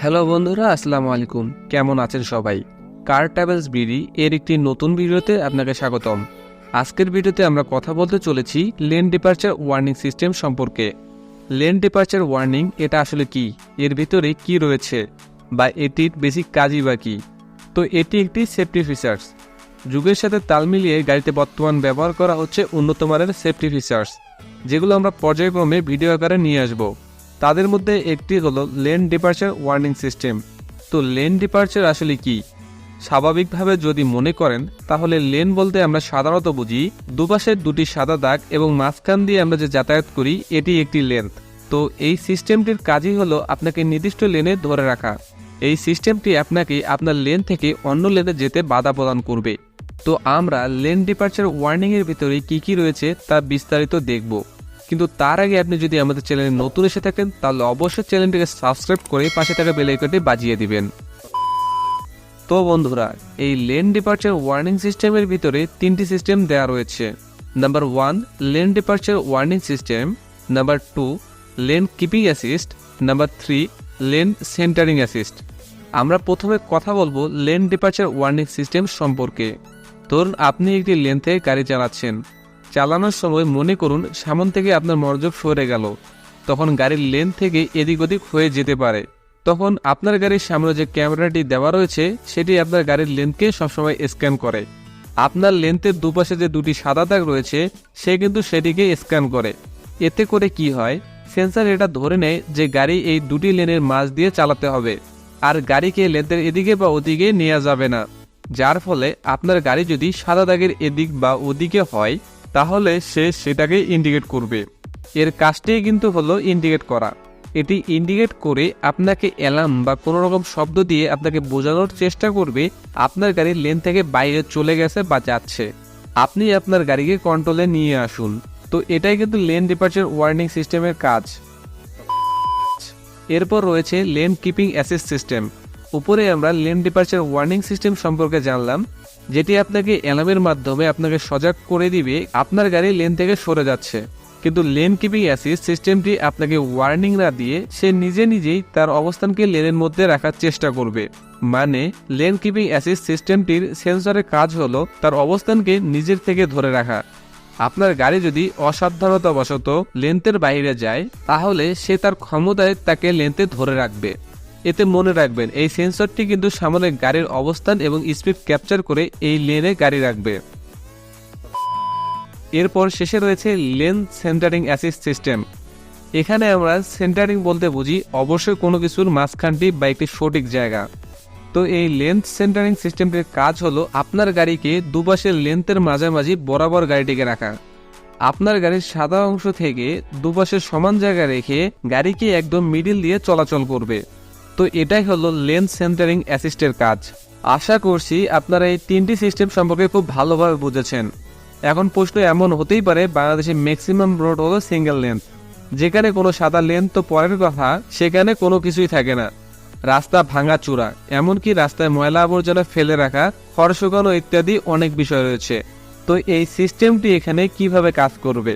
Hello বন্ধুরা, আসসালামু আলাইকুম। কেমন আছেন সবাই? কার ট্রাভেলস বিডি এর একটি নতুন ভিডিওতে আপনাকে স্বাগতম। আজকের ভিডিওতে আমরা কথা বলতে চলেছি লেন ডিপারচার ওয়ার্নিং সিস্টেম সম্পর্কে। লেন ডিপারচার ওয়ার্নিং এটা আসলে কি, এর ভিতরে কি রয়েছে, বা এটির বেসিক কাজই বা কি। তো এটি একটি সেফটি ফিচার্স। যুগের সাথে তাল মিলিয়ে গাড়িতে বর্তমান ব্যবহার করা হচ্ছে উন্নত মানের সেফটি ফিচার্স, যেগুলো আমরা পর্যায়ক্রমে ভিডিও আকারে নিয়ে আসব। তাদের মধ্যে একটি হলো লেন ডিপারচার ওয়ার্নিং সিস্টেম। তো লেন ডিপারচার আসলে কি? স্বাভাবিকভাবে যদি মনে করেন, তাহলে লেন বলতে আমরা সাধারণত বুঝি দুপাশের দুটি সাদা দাগ এবং মাঝখান দিয়ে আমরা যে যাতায়াত করি, এটি একটি লেন্থ। তো এই সিস্টেমটির কাজই হলো আপনাকে নির্দিষ্ট লেনে ধরে রাখা। এই সিস্টেমটি আপনাকে আপনার লেন থেকে অন্য লেনে যেতে বাধা প্রদান করবে। তো আমরা লেন ডিপারচার ওয়ার্নিংয়ের ভিতরে কি কি রয়েছে তা বিস্তারিত দেখব। কিন্তু তার আগে আপনি যদি আমাদের চ্যানেলে নতুন এসে থাকেন, তাহলে অবশ্যই চ্যানেলটিকে সাবস্ক্রাইব করে পাশে থাকা বেল আইকনটি বাজিয়ে দিবেন। তো বন্ধুরা, এই লেন ডিপারচার ওয়ার্নিং সিস্টেমের ভিতরে তিনটি সিস্টেম দেওয়া রয়েছে। Number 1 lane departure warning system, number 2 lane keeping assist, number 3 lane centering assist. আমরা প্রথমে কথা বলবো লেন ডিপারচার ওয়ার্নিং সিস্টেম সম্পর্কে। ধরুন আপনি একটি লেন থেকে গাড়ি চালানোর সময় মনে করুন সামন থেকে আপনার মনোযোগ সরে গেল। তখন গাড়ির লেন থেকে এদিক ওদিক হয়ে যেতে পারে। তখন আপনার গাড়ির সামনে যে ক্যামেরাটি দেওয়া রয়েছে, সেটি আপনার গাড়ির লেনকে সবসময় স্ক্যান করে। আপনার লেন্থের দুপাশে যে দুটি সাদা দাগ রয়েছে, সে কিন্তু সেটিকে স্ক্যান করে। এতে করে কি হয়, সেন্সর এটা ধরে নেয় যে গাড়ি এই দুটি লেনের মাঝ দিয়ে চালাতে হবে, আর গাড়িকে লেন্থের এদিকে বা ওদিকে নেওয়া যাবে না। যার ফলে আপনার গাড়ি যদি সাদা দাগের এদিক বা ওদিকে হয়, তাহলে সে সেটাকে ইন্ডিকেট করবে। এর কাজটাই কিন্তু হলো ইন্ডিকেট করা। এটি ইন্ডিকেট করে আপনাকে অ্যালার্ম বা কোনো রকম শব্দ দিয়ে আপনাকে বোঝানোর চেষ্টা করবে আপনার গাড়ির লেন থেকে বাইরে চলে গেছে বা যাচ্ছে। আপনি আপনার গাড়িকে কন্ট্রোলে নিয়ে আসুন। তো এটাই কিন্তু লেন ডিপারচার ওয়ার্নিং সিস্টেমের কাজ। এরপর রয়েছে লেন কিপিং অ্যাসিস্ট সিস্টেম। উপরে আমরা লেন ডিপারচার ওয়ার্নিং সিস্টেম সম্পর্কে জানলাম, যেটি আপনাকে অ্যালার্মের মাধ্যমে আপনাকে সজাগ করে দিবে আপনার গাড়ি লেন থেকে সরে যাচ্ছে। কিন্তু লেন কিপিং অ্যাসিস্ট সিস্টেমটি আপনাকে ওয়ার্নিং না দিয়ে সে নিজেই তার অবস্থানকে লেনের মধ্যে রাখার চেষ্টা করবে। মানে লেন কিপিং অ্যাসিস্ট সিস্টেমটির সেন্সরের কাজ হলো তার অবস্থানকে নিজের থেকে ধরে রাখা। আপনার গাড়ি যদি অসাবধানতাবশত লেন্থের বাইরে যায়, তাহলে সে তার ক্ষমতায় তাকে লেন্থে ধরে রাখবে। এতে মনে রাখবেন, এই সেন্সরটি কিন্তু সামনে গাড়ির অবস্থান এবং স্পিড ক্যাপচার করে এই লেনে গাড়ি রাখবে। এরপর শেষে রয়েছে লেন সেন্টারিং অ্যাসিস্ট সিস্টেম। এখানে আমরা সেন্টারিং বলতে বুঝি অবশ্যই কোনো কিছুর মাঝখানটি বা একটি সঠিক জায়গা। তো এই লেন্থ সেন্টারিং সিস্টেমটির কাজ হলো আপনার গাড়িকে দুপাশের লেন্থের মাঝামাঝি বরাবর গাড়িটিকে রাখা। আপনার গাড়ির সাদা অংশ থেকে দুপাশের সমান জায়গা রেখে গাড়িকে একদম মিডিল দিয়ে চলাচল করবে। তো এটাই হলো লেন সেন্টারিং অ্যাসিস্টের কাজ। আশা করছি আপনারা এই তিনটি সিস্টেম সম্পর্কে খুব ভালোভাবে বুঝেছেন। এখন প্রশ্ন এমন হতেই পারে, বাংলাদেশে ম্যাক্সিমাম রোড হলো সিঙ্গেল লেন, যেখানে কোনো সাদা লেন তো পরের কথা, সেখানে কোনো কিছুই থাকে না। রাস্তা ভাঙা চূড়া, এমনকি রাস্তায় ময়লা আবর্জনা ফেলে রাখা, খড় শুকানো ইত্যাদি অনেক বিষয় রয়েছে। তো এই সিস্টেমটি এখানে কিভাবে কাজ করবে?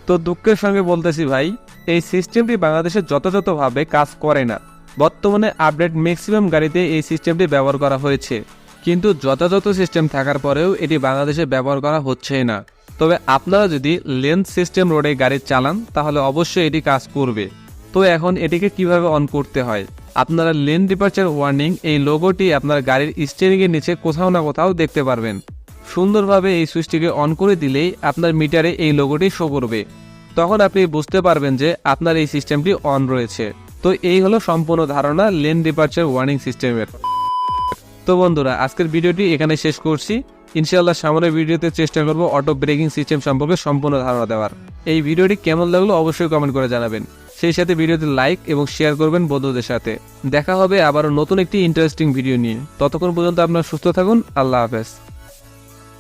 তো দুঃখের সঙ্গে বলতেছি ভাই, এই সিস্টেমটি বাংলাদেশে যথাযথভাবে কাজ করে না। বর্তমানে আপডেট ম্যাক্সিমাম গাড়িতে এই সিস্টেমটি ব্যবহার করা হয়েছে, কিন্তু যথাযথ সিস্টেম থাকার পরেও এটি বাংলাদেশে ব্যবহার করা হচ্ছে না। তবে আপনারা যদি লেন সিস্টেম রোডে গাড়ি চালান, তাহলে অবশ্যই এটি কাজ করবে। তো এখন এটিকে কিভাবে অন করতে হয়? আপনারা লেন ডিপারচার ওয়ার্নিং এই লোগোটি আপনার গাড়ির স্টিয়ারিং এর নিচে কোথাও না কোথাও দেখতে পারবেন। সুন্দরভাবে এই সুইচটিকে অন করে দিলেই আপনার মিটারে এই লোগোটি শো করবে। তখন আপনি বুঝতে পারবেন যে আপনার এই সিস্টেমটি অন রয়েছে। তো এই হলো সম্পূর্ণ ধারণা লেন ডিপারচার ওয়ার্নিং সিস্টেমের। তো বন্ধুরা, আজকের ভিডিওটি এখানে শেষ করছি। ইনশাআল্লাহ সামনের ভিডিওতে চেষ্টা করব অটো ব্রেকিং সিস্টেম সম্পর্কে সম্পূর্ণ ধারণা দেওয়ার। এই ভিডিওটি কেমন লাগলো অবশ্যই কমেন্ট করে জানাবেন। সেই সাথে ভিডিওতে লাইক এবং শেয়ার করবেন বন্ধুদের সাথে। দেখা হবে আবারও নতুন একটি ইন্টারেস্টিং ভিডিও নিয়ে। ততক্ষণ পর্যন্ত আপনারা সুস্থ থাকুন। আল্লাহ হাফেজ।